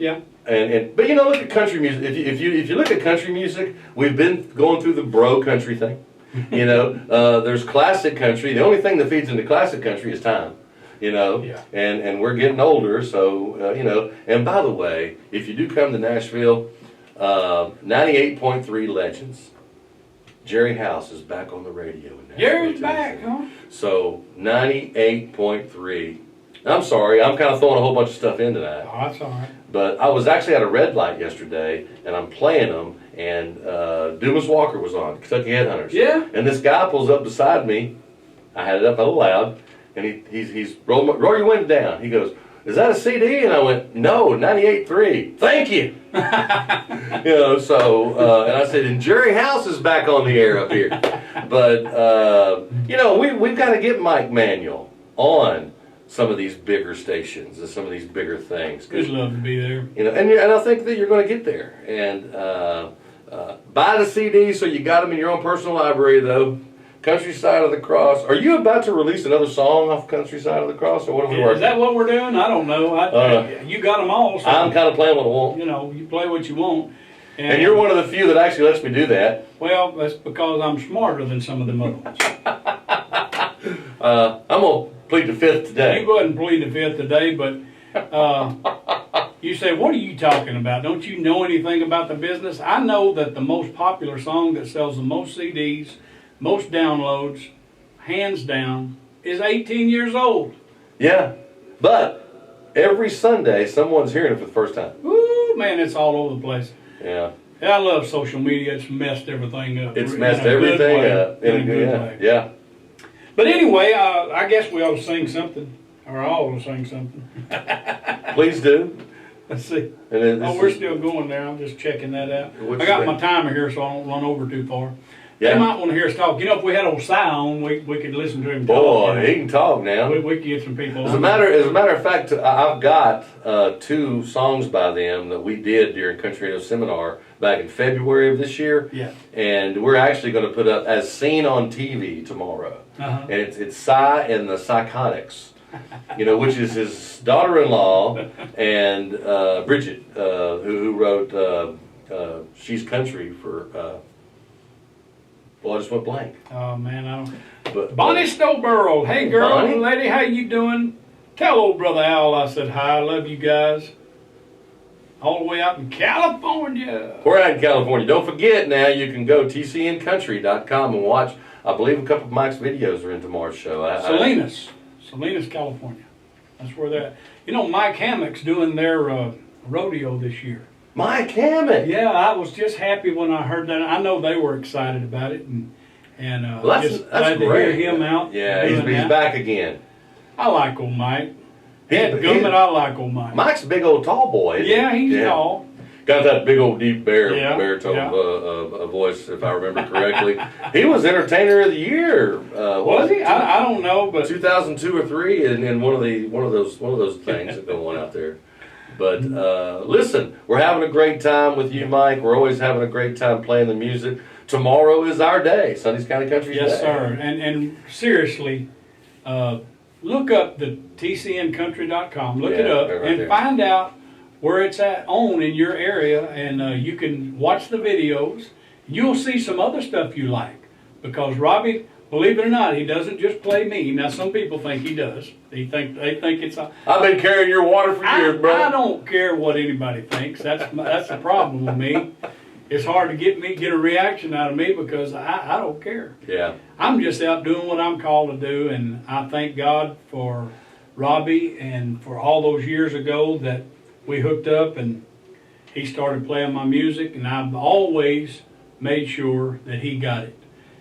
Yeah. But you know, look at country music. If you look at country music, we've been going through the bro country thing. You know, there's classic country. The only thing that feeds into classic country is time. You know, Yeah. and we're getting older, so you know. And by the way, if you do come to Nashville, 98.3 Legends. Jerry House is back on the radio in Nashville. Jerry's back, huh? So 98.3. I'm sorry, I'm kind of throwing a whole bunch of stuff into that. Oh, that's all right. But I was actually at a red light yesterday, and I'm playing them, and Dumas Walker was on, Kentucky Headhunters. Yeah. And this guy pulls up beside me. I had it up a little loud, and he's roll your window down. He goes, "Is that a CD?" And I went, "No, 98.3. Thank you." You know, so and I said, "And Jerry House is back on the air up here." But you know, we've got to get Mike Manuel on some of these bigger stations and some of these bigger things. We'd love to be there. You know, and I think that you're going to get there. And buy the CDs so you got them in your own personal library, though. Countryside of the Cross. Are you about to release another song off Countryside of the Cross, or what are we working? Is that what we're doing? I don't know. You got them all. So, I'm kind of playing what I want. You know, you play what you want. And you're one of the few that actually lets me do that. Well, that's because I'm smarter than some of them other ones. I'm going to plead the fifth today. You go ahead and plead the fifth today, but you say, what are you talking about? Don't you know anything about the business? I know that the most popular song that sells the most CDs, most downloads, hands down, is 18 years old. Yeah, but every Sunday someone's hearing it for the first time. Ooh, man, it's all over the place. Yeah. I love social media. It's messed everything up. It's messed everything up. In a good way. Yeah. But anyway, I guess we ought to sing something. Or I ought to sing something. Please do. Let's see. And Oh, we're still going there. I'm just checking that out. What's I got the- my timer here so I don't run over too far. Yeah. They might want to hear us talk. You know, if we had old Si on, we could listen to him talk. Boy, he can talk now. We could get some people As a on. matter of fact, I've got 2 songs by them that we did during Country Radio Seminar back in February of this year. Yeah. And we're actually going to put up as seen on TV tomorrow. Uh-huh. And it's Si and the Psychotics, you know, which is his daughter-in-law and Bridget, who wrote She's Country for. Well, I just went blank. Oh, man, I don't. But Bonnie Stowborough. Hey, girl, Bonnie? lady, how you doing? Tell old brother Al I said hi. I love you guys. All the way out in California. we're out in California. Don't forget now, you can go tcncountry.com and watch. I believe a couple of Mike's videos are in tomorrow's show. Salinas, California. That's where they're at. You know, Mike Hammock's doing their rodeo this year. Mike Hammett. Yeah, I was just happy when I heard that. I know they were excited about it, and Well, just that's glad great. to hear him out. Yeah, he's doing that. back again. I like old Mike. He- Gummit, I like old Mike. Mike's a big old tall boy. Isn't Yeah, he? he's tall. Got that big old deep Yeah, baritone yeah. voice, if I remember correctly. He was Entertainer of the Year. Was he? I don't know, but 2002 or 3, and one of those things that go on out there. But listen, we're having a great time with you, Mike. We're always having a great time playing the music. Tomorrow is our day, Sunday's County Country Day. yes, sir. And seriously, look up the tcncountry.com. Look it Yeah, up right and there. find out where it's at in your area, and you can watch the videos. You'll see some other stuff you like, because Robbie, believe it or not, he doesn't just play me. Now some people think he does. They think it's. I've been carrying your water for years, bro. I don't care what anybody thinks. That's the problem with me. It's hard to get a reaction out of me because I don't care. Yeah. I'm just out doing what I'm called to do, and I thank God for Robbie and for all those years ago that we hooked up and he started playing my music, and I've always made sure that he got it.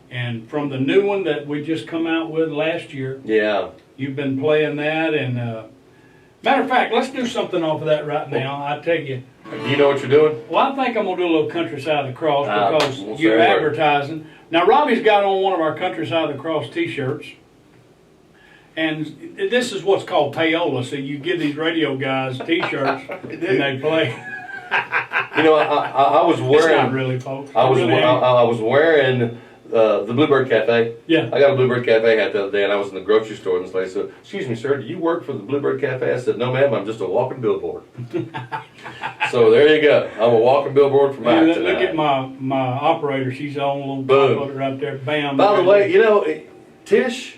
And from the new one that we just come out with last year, Yeah. you've been playing that, and matter of fact, let's do something off of that right now. I tell you. Do you know what you're doing? Well, I think I'm going to do a little Countryside of the Cross because we'll you're say a word. advertising. Now, Robbie's got on one of our Countryside of the Cross t-shirts. And this is what's called payola. So you give these radio guys t-shirts and they play. You know, I was wearing. It's not really, folks. I was It really ain't. I was wearing the Bluebird Cafe. Yeah. I got a Bluebird Cafe hat the other day, and I was in the grocery store, and this lady said, "Excuse me, sir, do you work for the Bluebird Cafe?" I said, "No, ma'am, I'm just a walking billboard." So there you go. I'm a walking billboard for Mike Look tonight. at my operator. She's on a little Boom. pop right there. Bam. By the way, Tish,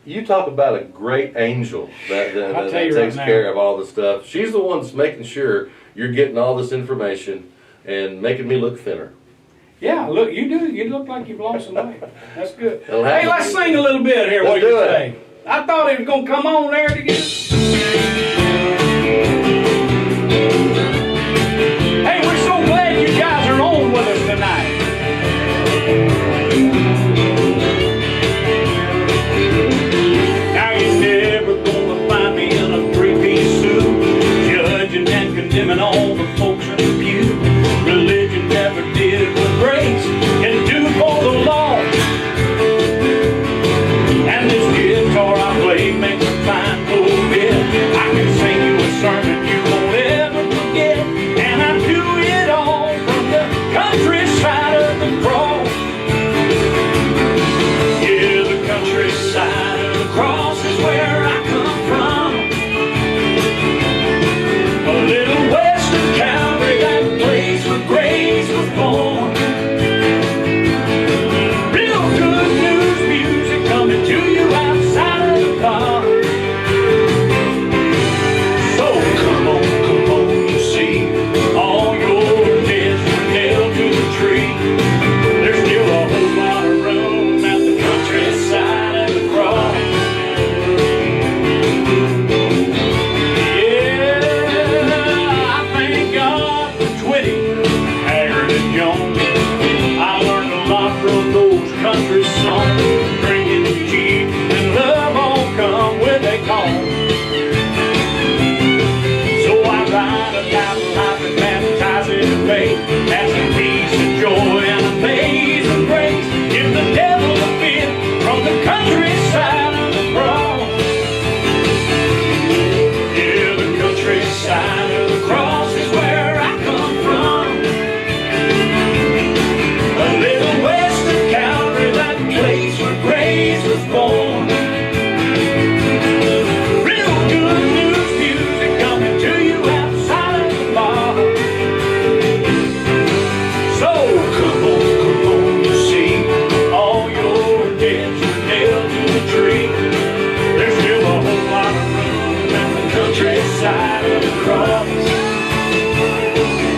you talk about a great angel that I'll tell you takes right now. care of all the stuff. She's the one that's making sure you're getting all this information and making me look thinner. Yeah, look, you do. You look like you've lost some weight. That's good. It'll happen. Hey, let's sing a little bit here. Let's What do you do it. say? I thought he was gonna come on there together. Hey, we're so glad you guys are on with us tonight. Now you're never gonna find me in a three-piece suit, judging and condemning all the folks in the pew. Religion never did what grace can do for the law. And this guitar I play makes a fine little bit. I can sing you a sermon you won't ever forget. And I do it all from the countryside of the cross. Yeah, the countryside of the cross is where I come from. A little west of Calvary, that place where grace was born. Real good news music coming to you outside of the bar. So come on, you see, all your debts were nailed to the tree. There's still a whole lot of room at the countryside of the cross. Yeah, I thank God for Twitty, Haggard, and Jones. I learned a lot from those country songs. Drinking cheap and love all come with a call. So I write about life and baptize it in faith. Asking peace and joy and amazing grace. Give the devil a fit from the countryside of the cross. Yeah, the countryside of the cross is where I come from. A little west of Calvary, that place where grace was born. Real good news music coming to you outside of the bar. So come on, you see, all your debts were nailed to the tree. There's still a whole lot of room at the countryside of the cross.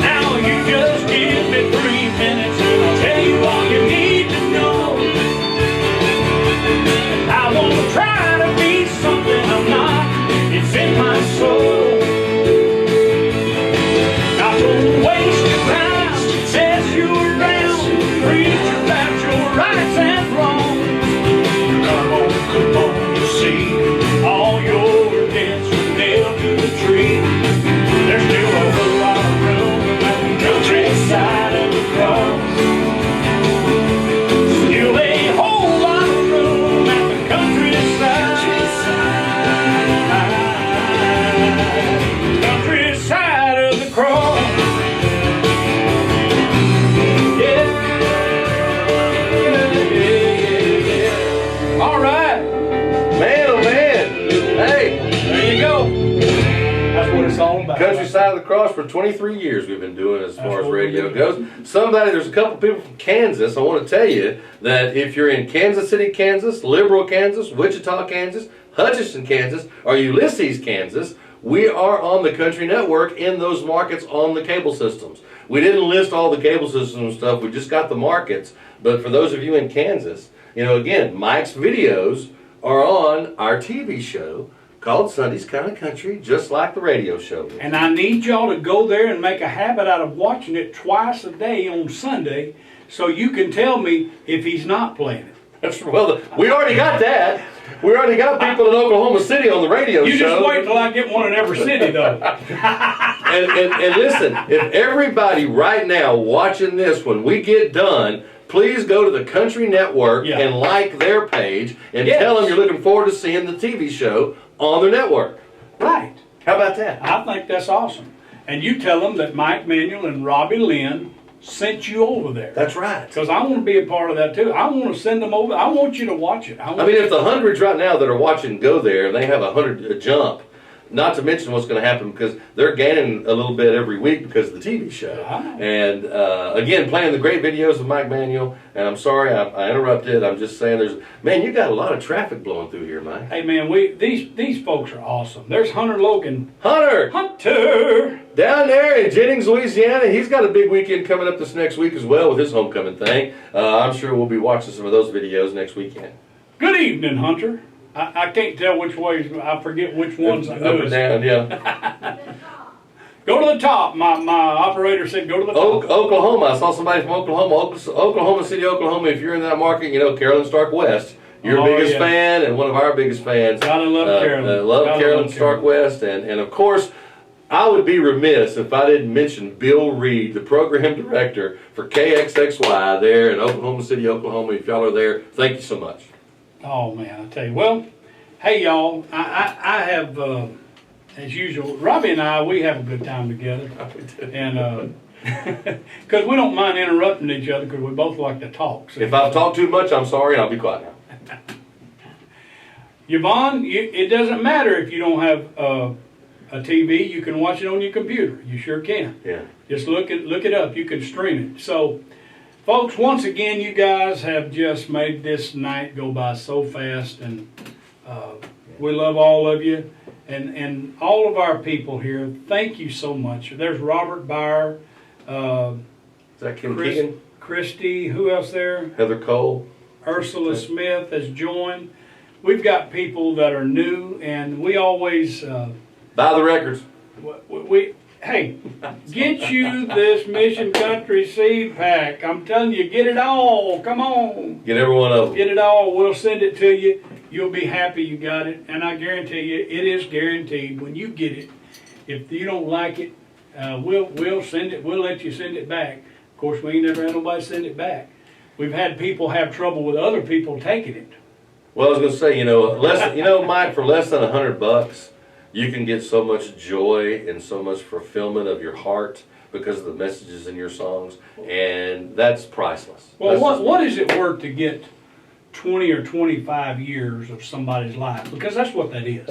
Now you just give me 3 minutes and I'll tell you all you need to know. I won't try to be something I'm not. It's in my soul. I won't waste your time. Says you're around. Preach about your rights and wrongs. Come on, you see, all your debts were nailed to the tree. There's still a whole lot of room at the countryside of the cross. Still a whole lot of room at the countryside of the cross. Yeah. All right, Man, oh man. Hey, there you go. That's what it's all about. Countryside of the Cross for 23 years we've been doing as far as what we radio do. goes. There's a couple people from Kansas. I want to tell you that if you're in Kansas City, Kansas, Liberal, Kansas, Wichita, Kansas, Hutchinson, Kansas, or Ulysses, Kansas, we are on the Country Network in those markets on the cable systems. We didn't list all the cable system stuff. We just got the markets. But for those of you in Kansas, again, Mike's videos are on our TV show called Sunday's Kind of Country, just like the radio show. And I need y'all to go there and make a habit out of watching it twice a day on Sunday so you can tell me if he's not playing it. Well, we already got that. We already got people in Oklahoma City on the radio You show. just wait till I get one in every city, though. And listen, if everybody right now watching this, when we get done, please go to the Country Network Yeah. and like their page and Yes. tell them you're looking forward to seeing the TV show on their network. Right. How about that? I think that's awesome. And you tell them that Mike Manuel and Robbie Lynn sent you over there. That's right. Because I want to be a part of that too. I want to send them over. I want you to watch it. I mean, if the hundreds right now that are watching go there and they have 100 jump, not to mention what's going to happen because they're gaining a little bit every week because of the TV show. And again, playing the great videos of Mike Manuel. And I'm sorry I interrupted. I'm just saying man, you got a lot of traffic blowing through here, Mike. Hey man, these folks are awesome. There's Hunter Logan. Hunter down there in Jennings, Louisiana. He's got a big weekend coming up this next week as well with his homecoming thing. I'm sure we'll be watching some of those videos next weekend. Good evening, Hunter. I can't tell which ways. I forget which ones. Up and down, yeah. Go to the top. My operator said go to the top. Oklahoma. I saw somebody from Oklahoma, Oklahoma City, Oklahoma. If you're in that market, Carolyn Stark West. Your biggest fan and one of our biggest fans. Gotta love Carolyn. Love Carolyn Stark West. And of course, I would be remiss if I didn't mention Bill Reed, the program director for KXXY there in Oklahoma City, Oklahoma. If y'all are there, thank you so much. Oh man, I tell you. Well, hey y'all, I have, as usual, Robbie and I, we have a good time together. And because we don't mind interrupting each other because we both like to talk. So. If I've talked too much, I'm sorry, and I'll be quiet now. Yvonne, it doesn't matter if you don't have a TV. You can watch it on your computer. You sure can. Yeah. Just look it up. You can stream it. So, folks, once again, you guys have just made this night go by so fast, and we love all of you, and all of our people here. Thank you so much. There's Robert Byer. Is that Kim Keegan? Christy. Who else there? Heather Cole. Ursula Smith has joined. We've got people that are new, and we always buy the records. Hey, get you this Mission Country seed pack. I'm telling you, get it all. Come on. Get every one of them. Get it all. We'll send it to you. You'll be happy you got it, and I guarantee you, it is guaranteed when you get it. If you don't like it, we'll send it. We'll let you send it back. Of course, we ain't never had nobody send it back. We've had people have trouble with other people taking it. Well, I was going to say, Mike, for less than $100, you can get so much joy and so much fulfillment of your heart because of the messages in your songs, and that's priceless. Well, what is it worth to get 20 or 25 years of somebody's life? Because that's what that is.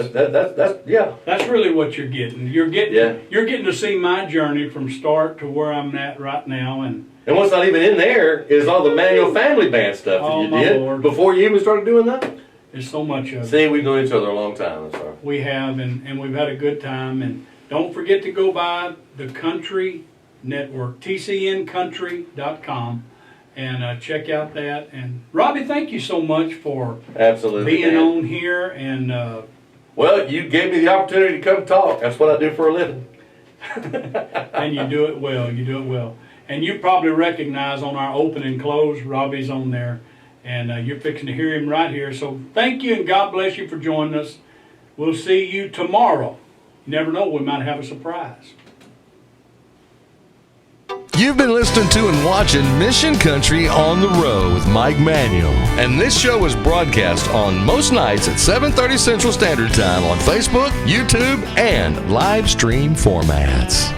That's really what you're getting. You're getting to see my journey from start to where I'm at right now, and what's not even in there is all the Manuel Family Band stuff that you did Lord. Before you even started doing that. There's so much of it. See, we've known each other a long time. That's right. We have, and we've had a good time. And don't forget to go by the Country Network, tcncountry.com, and check out that. And Robbie, thank you so much for being on here. And well, you gave me the opportunity to come talk. That's what I do for a living. And you do it well. You do it well. And you probably recognize on our open and close, Robbie's on there. And you're fixing to hear him right here. So thank you, and God bless you for joining us. We'll see you tomorrow. You never know, we might have a surprise. You've been listening to and watching Mission Country on the Road with Mike Manuel. And this show is broadcast on most nights at 7:30 Central Standard Time on Facebook, YouTube, and live stream formats.